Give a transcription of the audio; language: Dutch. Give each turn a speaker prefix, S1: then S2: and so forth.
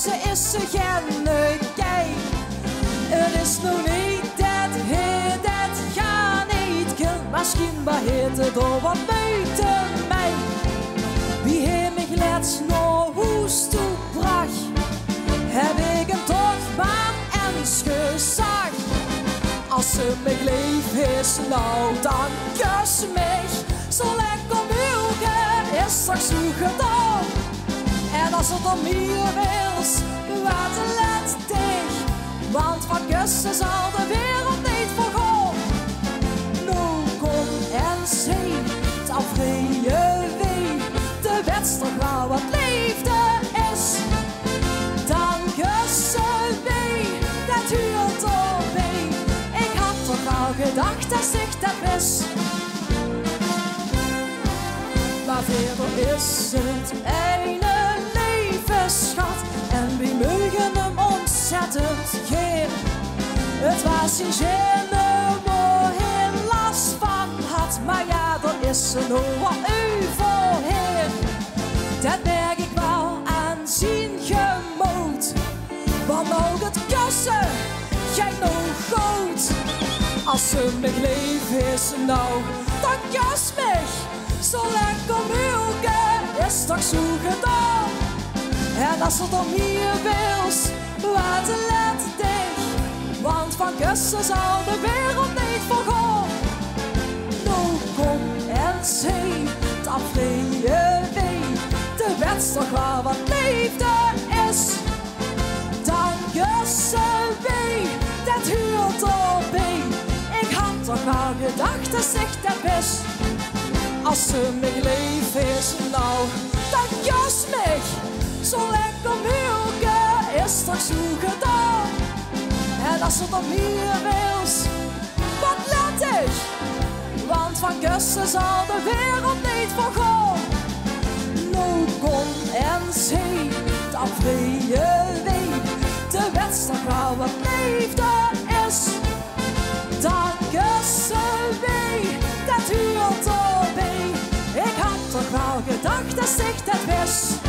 S1: kösse, isse, genne, kijk. Het is nog niet dat heet het ga niet kind, maar schienbaar heet het door wat meute mij. Wie heeft mich let's naar hoés toe brach, heb ik hem toch maar eens gezag. Als ze mich leef is, nou dan kus mich. Zo lekker milke is straks zo gedaan. En als het om hier is, waat let dicht. Want van kussen zal de wereld niet vergaan. Nou kom en zie, het afvrije wee. De wet toch wel wat liefde is. Dan kussen wee, dat huurt erbij. Ik had toch wel gedacht dat zich dat wist. Maar verder is het eine levensschat. En we mogen hem ontzettend geen. Het was een genne waar hij last van had. Maar ja, er is er nog wat overheen. Dat merk ik wel aan zijn gemoed. Want ook het kussen gaat nog goed. Als ze mich leef is, nou, dan kus mich. Zo lekker milke is toch zo gedaan. En als het om hier wils, laat let dicht. Want van kussen zal de wereld niet vergaan. Nou kom en zie, het afvrije wee. De wet toch wel wat liefde is. Dan kussen wee, dat huurt erbij. Ik had toch wel gedacht dat zich dat wist. Als ze mich leef is, nou, dan kus mich. Zo lekker milke is toch zo gedaan. En als het om hier wils, wat let ik? Want van kussen zal de wereld niet vergaan. Nou kom en zie, het afvrije wee. De wet toch wel wat liefde is. Dan kussen wee, dat huurt erbij. Ik had toch wel gedacht dat zich dat wist.